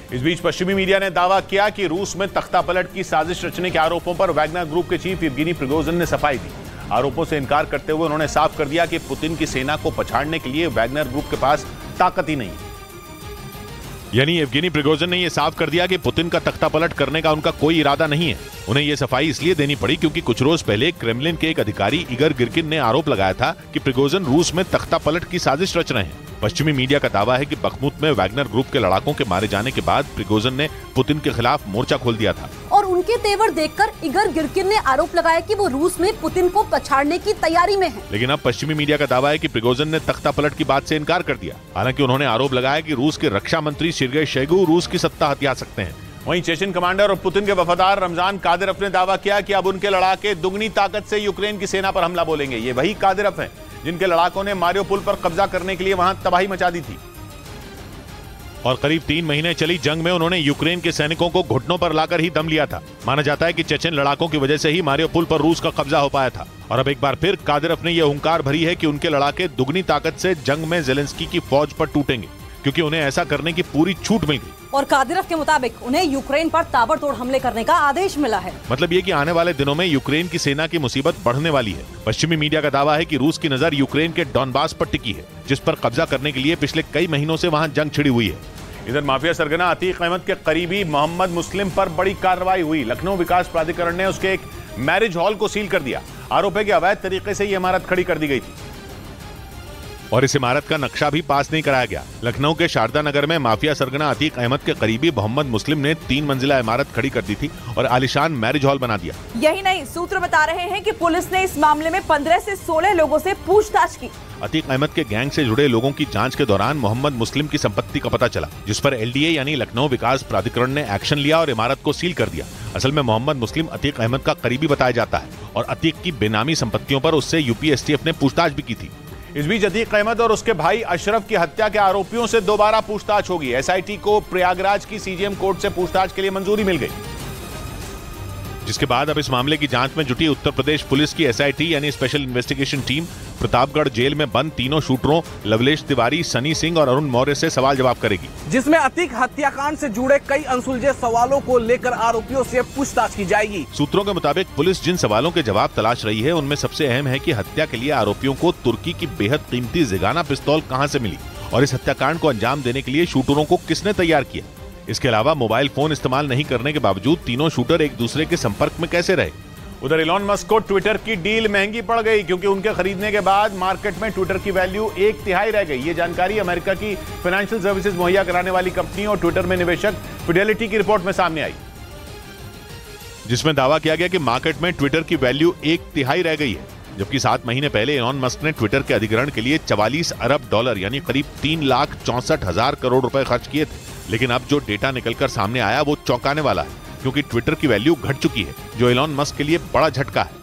इस बीच पश्चिमी मीडिया ने दावा किया कि रूस में तख्तापलट की साजिश रचने के आरोपों पर वैगनर ग्रुप के चीफ येवगेनी प्रिगोजिन ने सफाई दी। आरोपों से इनकार करते हुए उन्होंने साफ कर दिया कि पुतिन की सेना को पछाड़ने के लिए वैगनर ग्रुप के पास ताकत ही नहीं है। यानी येवगेनी प्रिगोजिन ने यह साफ कर दिया कि पुतिन का तख्तापलट करने का उनका कोई इरादा नहीं है। उन्हें यह सफाई इसलिए देनी पड़ी क्योंकि कुछ रोज पहले क्रेमलिन के एक अधिकारी इगर गिर्किन ने आरोप लगाया था कि प्रिगोजिन रूस में तख्तापलट की साजिश रच रहे हैं। पश्चिमी मीडिया का दावा है कि बखमुत में वैगनर ग्रुप के लड़ाकों के मारे जाने के बाद प्रिगोजिन ने पुतिन के खिलाफ मोर्चा खोल दिया था और उनके तेवर देखकर इगर गिर्किन ने आरोप लगाया कि वो रूस में पुतिन को पछाड़ने की तैयारी में है। लेकिन अब पश्चिमी मीडिया का दावा है कि प्रिगोजिन ने तख्तापलट की बात से इनकार कर दिया। हालांकि उन्होंने आरोप लगाया कि रूस के रक्षा मंत्री सेर्गेई शोइगु रूस की सत्ता हथिया सकते हैं। वहीं चेचन कमांडर और पुतिन के वफादार रमजान कादिरोव ने दावा किया कि अब उनके लड़ाके दुगनी ताकत से यूक्रेन की सेना पर हमला बोलेंगे। ये वही कादिरोव हैं जिनके लड़ाकों ने मारियोपोल पर कब्जा करने के लिए वहां तबाही मचा दी थी और करीब 3 महीने चली जंग में उन्होंने यूक्रेन के सैनिकों को घुटनों पर लाकर ही दम लिया था। माना जाता है कि चेचन लड़ाकों की वजह से ही मारियोपोल पर रूस का कब्जा हो पाया था। और अब एक बार फिर कादिरोव ने यह हुंकार भरी है कि उनके लड़ाके दुगनी ताकत से जंग में ज़ेलेंस्की की फौज पर टूटेंगे क्योंकि उन्हें ऐसा करने की पूरी छूट मिल गई। और कादिरोव के मुताबिक उन्हें यूक्रेन पर ताबड़तोड़ हमले करने का आदेश मिला है। मतलब ये कि आने वाले दिनों में यूक्रेन की सेना की मुसीबत बढ़ने वाली है। पश्चिमी मीडिया का दावा है कि रूस की नजर यूक्रेन के डॉनबास पर टिकी है, जिस पर कब्जा करने के लिए पिछले कई महीनों से वहां जंग छिड़ी हुई है। इधर माफिया सरगना अतीक अहमद के करीबी मोहम्मद मुस्लिम पर बड़ी कार्रवाई हुई। लखनऊ विकास प्राधिकरण ने उसके एक मैरिज हॉल को सील कर दिया। आरोप है कि अवैध तरीके से ये इमारत खड़ी कर दी गई थी और इस इमारत का नक्शा भी पास नहीं कराया गया। लखनऊ के शारदा नगर में माफिया सरगना अतीक अहमद के करीबी मोहम्मद मुस्लिम ने 3 मंजिला इमारत खड़ी कर दी थी और आलिशान मैरिज हॉल बना दिया। यही नहीं, सूत्र बता रहे हैं कि पुलिस ने इस मामले में 15 से 16 लोगों से पूछताछ की। अतीक अहमद के गैंग से जुड़े लोगों की जांच के दौरान मोहम्मद मुस्लिम की संपत्ति का पता चला, जिस पर LDA यानी लखनऊ विकास प्राधिकरण ने एक्शन लिया और इमारत को सील कर दिया। असल में मोहम्मद मुस्लिम अतीक अहमद का करीबी बताया जाता है और अतीक की बेनामी संपत्तियों पर उससे UP STF ने पूछताछ भी की थी। इस बीच अतीक अहमद और उसके भाई अशरफ की हत्या के आरोपियों से दोबारा पूछताछ होगी। SIT को प्रयागराज की CGM कोर्ट से पूछताछ के लिए मंजूरी मिल गई, जिसके बाद अब इस मामले की जांच में जुटी उत्तर प्रदेश पुलिस की SIT यानी special investigation team Pratapgarh jail में बंद तीनों शूटरों लवलेश तिवारी, सनी सिंह और अरुण मौर्य से सवाल जवाब करेगी, जिसमें अतीक हत्याकांड से जुड़े कई अनसुलझे सवालों को लेकर आरोपियों से पूछताछ की जाएगी। सूत्रों के मुताबिक पुलिस जिन सवालों के जवाब तलाश रही है उनमें सबसे अहम है कि हत्या के लिए आरोपियों को तुर्की की बेहद कीमती जिगाना पिस्तौल कहां से मिली और इस हत्याकांड को अंजाम देने के लिए शूटरों को किसने तैयार किया। इसके अलावा मोबाइल फोन इस्तेमाल नहीं करने के बावजूद तीनों शूटर एक दूसरे के संपर्क में कैसे रहे। उधर इलॉन मस्क को ट्विटर की डील महंगी पड़ गई क्योंकि उनके खरीदने के बाद मार्केट में ट्विटर की वैल्यू 1/3 रह गई। ये जानकारी अमेरिका की फाइनेंशियल सर्विसेज मुहैया कराने वाली कंपनी और ट्विटर में निवेशक फिडेलिटी की रिपोर्ट में सामने आई, जिसमें दावा किया गया कि मार्केट में ट्विटर की वैल्यू 1/3 रह गई है, जबकि 7 महीने पहले इलॉन मस्क ने ट्विटर के अधिग्रहण के लिए $44 अरब यानी करीब 3,64,000 करोड़ रुपए खर्च किए थे। लेकिन अब जो डेटा निकलकर सामने आया वो चौंकाने वाला है क्योंकि ट्विटर की वैल्यू घट चुकी है, जो इलॉन मस्क के लिए बड़ा झटका है।